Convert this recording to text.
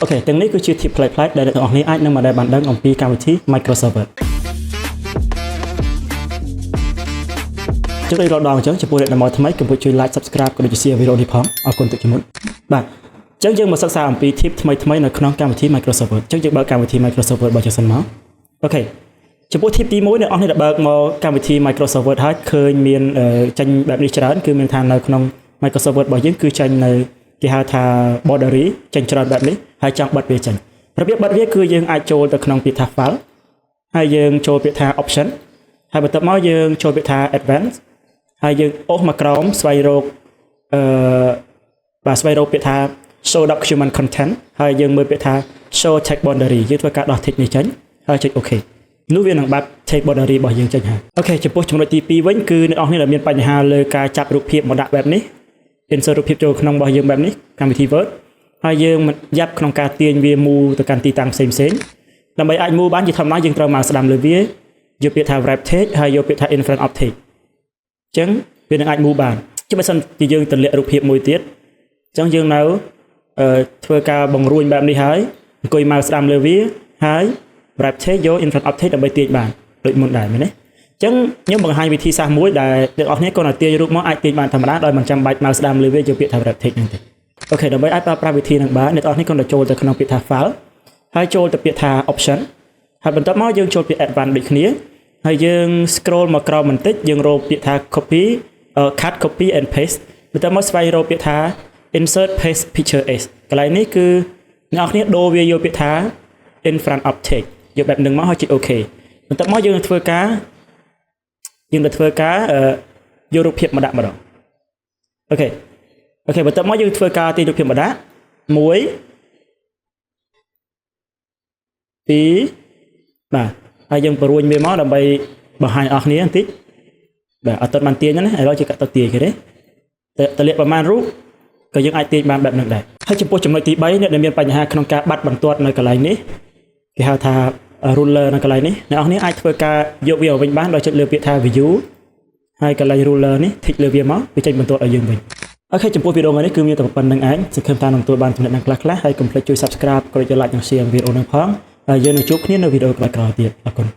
អូខេទាំងនេះគឺជា tip ផ្លែផ្លែដែលអ្នកទាំងអស់គ្នាអាចនឹងមកដែលបានដឹងអំពីកម្មវិធី Microsoft Word ជម្រាបលាដល់អញ្ចឹងចំពោះអ្នកដែលមកថ្មីកុំភ្លេចជួយ like subscribe ក៏ដូចជា share វីដេអូនេះផងអរគុណទុកជាមុនបាទអញ្ចឹងយើងមកសិក្សាអំពី tip ថ្មីៗនៅក្នុងកម្មវិធី Microsoft Word អញ្ចឹងយើងបើកកម្មវិធី Microsoft Word របស់យើងសិនមកអូខេចំពោះ tip ទី1អ្នកនរគ្នាដែលបើកមកកម្មវិធី Microsoft Word ហើយឃើញមានចាញ់បែបនេះច្រើនគឺមានថានៅក្នុង Microsoft Word របស់យើងគឺចាញ់នៅគេហៅថា bordery ចាញ់ច្រើនបែបនេះហើយចង់បិទវាចេញរបៀបបិទវាគឺយើងអាចចូលទៅក្នុងពាក្យថា file ហើយយើងចូលពាក្យថា option ហើយបន្ទាប់មកយើងចូលពាក្យថា advanced ហើយយើងអូសមកក្រោមស្វែងរកបាទស្វែងរកពាក្យថា show document content ហើយយើងមើលពាក្យថា show text boundary យើងធ្វើការដោះ text នេះចេញហើយចុច OK នោះវានឹងបាត់ text boundary របស់យើងចេញហើយអូខេចំពោះចំណុចទី2វិញគឺអ្នកនរគ្នាដែលមានបញ្ហាលើការចាប់រូបភាពមកដាក់បែបនេះ insert រូបភាពចូលក្នុងរបស់យើងបែបនេះកម្មវិធី Word ហើយយើងយ៉ាប់ក្នុងការទាញវា move ទៅកាន់ទីតាំងផ្សេងៗដើម្បីអាច move បានជាធម្មតាយើងត្រូវមកស្ដាំលើវាយកពាក្យថា wrap text ហើយយកពាក្យថា in front of text អញ្ចឹងវានឹងអាច move បានជាបើសិនជាយើងទម្លាក់រូបភាពមួយទៀតអញ្ចឹងយើងនៅធ្វើការបង្រួញបែបនេះហើយអង្គុយមកស្ដាំលើវាហើយ wrap text យក in front of text ដើម្បីទាញបានដូចមុនដែរមែនទេអញ្ចឹងខ្ញុំបង្ហាញវិធីសាស្ត្រមួយដែលអ្នកនរគ្នាគាត់ឲ្យទាញរូបមកអាចទាញបានធម្មតាដោយមិនចាំបាច់មកស្ដាំលើវាយកពាក្យថា wrap text ហ្នឹងទេអូខេដើម្បីអាចប្រើប្រាស់វិធីហ្នឹងបានអ្នកនរគ្នាគាត់ចូលទៅក្នុងពាក្យថា file ហើយចូលទៅពាក្យថា option ហើយបន្ទាប់មកយើងចូលពាក្យ advanced ដូចគ្នាហើយយើង scroll មកក្រោមបន្តិចយើងរកពាក្យថា copy cut copy and paste បន្ទាប់មកស្វែងរកពាក្យថា insert paste picture as កន្លែងនេះគឺអ្នកនរគ្នាដូរវាយកពាក្យថា in front of text យកបែបហ្នឹងមកហើយចុច OK បន្ទាប់មកយើងនឹងធ្វើការយករូបភាពមកដាក់ម្ដងអូខេបន្ទាប់មកយើងធ្វើការទាញរូបភាពមកដាក់1 2បាទហើយយើងបរួញវាមកដើម្បីបង្ហាញអស់គ្នាបន្តិចបាទអត់ទាន់បានទាញណាឥឡូវជាកាត់ទៅទាញគេទេតលាក់ប្រមាណរូបក៏យើងអាចទាញបានបែបហ្នឹងដែរហើយចំពោះចំណុចទី3អ្នកដែលមានបញ្ហាក្នុងការបាត់បន្ទាត់នៅកន្លែងនេះគេហៅថា ruler នៅកន្លែងនេះអ្នកនរគ្នាអាចធ្វើការយកវាវិញបានដោយចុចលើពាក្យថា view ហើយកន្លែង ruler នេះធីកលើវាមកវាចេញបន្ទាត់ឲ្យយើងវិញអូខេចំពោះវីដេអូនេះគឺមានតែប៉ុណ្្នឹងឯងសង្ឃឹមថានឹងទទួលបានចំណេះដឹងខ្លះៗហើយកុំភ្លេចជួយ subscribe ក៏ដូចជា like និង share វីដេអូនេះផងហើយយើងនឹងជួបគ្នានៅវីដេអូក្រោយៗទៀតអរគុណ